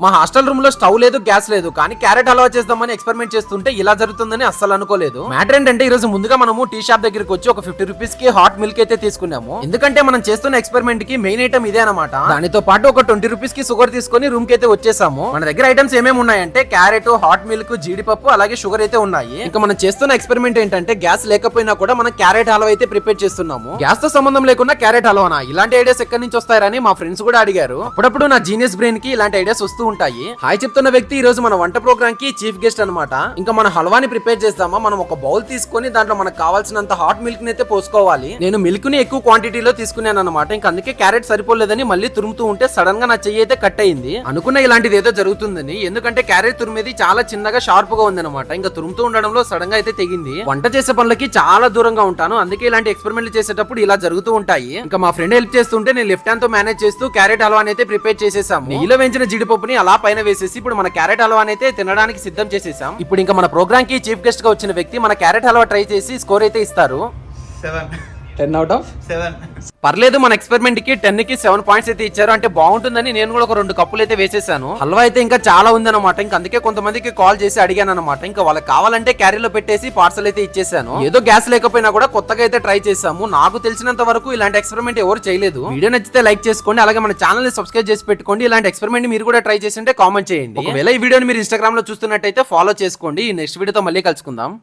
మా hostel room లో stove లేదు, గ్యాస్ లేదు, కానీ క్యారెట్ హల్వా చేద్దామని ఎక్స్పెరిమెంట్ చేస్తుంటే ఇలా జరుగుతుందని అస్సలు అనుకోలేదు. మ్యాటర్ ఏంటంటే ఈ రోజు ముందుగా మనము టీ షాప్ దగ్గరికి వచ్చి ఒక 50 రూపీస్ కి హాట్ మిల్క్ అయితే తీసుకున్నాము. ఎందుకంటే మనం చేస్తున్న ఎక్స్పెరిమెంట్ కి మెయిన్ ఐటమ్ ఇదే అనమాట. దానితో పాటు ఒక 20 రూపీస్ కి షుగర్ తీసుకొని రూమ్ కి అయితే వచ్చేసాము. మన దగ్గర ఐటమ్స్ ఏమేమి ఉన్నాయంటే క్యారెట్, హాట్ మిల్క్, జీడిపప్పు అలాగే షుగర్ అయితే ఉన్నాయి. ఇంకా మనం చేస్తున్న ఎక్స్పెరిమెంట్ ఏంటంటే గ్యాస్ లేకపోయినా కూడా మనం క్యారెట్ హల్వా అయితే ప్రిపేర్ చేస్తున్నాము. గ్యాస్ తో సంబంధం లేకుండా క్యారెట్ హల్వానా, ఇలాంటి ఐడియాస్ ఎక్కడి నుంచి వస్తాయని మా ఫ్రెండ్స్ కూడా అడిగారు. అప్పుడప్పుడు నా జీనియస్ బ్రెయిన్ కి ఇలాంటి ఐడియాస్ వస్తూ ఉంటాయి. హాయ్ చెప్తున్న వ్యక్తి ఈ రోజు మన వంట ప్రోగ్రామ్ కి చీఫ్ గెస్ట్ అనమాట. ఇంకా మన హల్వాని ప్రిపేర్ చేస్తామా, మనం ఒక బౌల్ తీసుకొని దాంట్లో మనకు కావాల్సినంత హాట్ మిల్క్ ని అయితే పోసుకోవాలి. నేను మిల్క్ ని ఎక్కువ క్వాంటిటీలో తీసుకున్నాను అనమాట. ఇంకా అందుకే క్యారెట్ సరిపోలేదని మళ్ళీ తురుముతూ ఉంటే సడన్ గా నా చెయ్యి అయితే కట్ అయింది. అనుకున్న ఇలాంటిది ఏదో జరుగుతుందని, ఎందుకంటే క్యారెట్ తురిమేది చాలా చిన్నగా షార్ప్ గా ఉంది అనమాట. ఇంకా తురుముతూ ఉండడంలో సడన్ గా అయితే తెగింది. వంట చేసే పనులకి చాలా దూరంగా ఉంటాను, అందుకే ఇలాంటి ఎక్స్పెరిమెంట్లు చేసేటప్పుడు ఇలా జరుగుతూ ఉంటాయి. ఇంకా మా ఫ్రెండ్ హెల్ప్ చేస్తుంటే నేను లెఫ్ట్ హ్యాండ్ తో మేనేజ్ చేస్తూ క్యారెట్ హల్వాని అయితే ప్రిపేర్ చేసేసాము. నెయ్యిలో వేయించిన జీడిపప్పుని అలా పైన వేసేసి ఇప్పుడు మన క్యారెట్ హల్వాని అయితే తినడానికి సిద్ధం చేసేసాం. ఇప్పుడు ఇంకా మన ప్రోగ్రామ్ కి చీఫ్ గెస్ట్ గా వచ్చిన వ్యక్తి మన క్యారెట్ హల్వా ట్రై చేసి స్కోర్ అయితే ఇస్తారు. 10 out of 7. పర్లేదు, మన ఎక్స్పెరిమెంట్ కి 10 కి 7 పాయింట్స్ అయితే ఇచ్చారు. అంటే బాగుంటుందని నేను కూడా ఒక 2 కప్పులు అయితే వేసేసాను. హల్వా అయితే ఇంకా చాలా ఉందన్నమాట. ఇంకా అందుకే కొంతమందికి కాల్ చేసి అడిగాను అనమాట. ఇంకా వాళ్ళకి కావాలంటే క్యారీలో పెట్టేసి పార్సల్ అయితే ఇచ్చేసాను. ఏదో గ్యాస్ లేకపోయినా కూడా కొత్తగా అయితే ట్రై చేసాము. నాకు తెలిసినంత వరకు ఇలాంటి ఎక్స్పెరిమెంట్ ఎవరు చేయలేదు. వీడియో నచ్చితే లైక్ చేసుకోండి, అలాగే మన ఛానల్ ని సబ్స్క్రైబ్ చేసి పెట్టుకోండి. ఇలాంటి ఎక్స్పెరిమెంట్ మీరు కూడా ట్రై చేసి ఉంటే కామెంట్ చేయండి. ఒకవేళ ఈ వీడియోని మీరు ఇన్స్టాగ్రామ్ లో చూస్తున్నట్టయితే ఫాలో చేసుకోండి. నెక్స్ట్ వీడియోతో మళ్ళీ కలుసుకుందాం.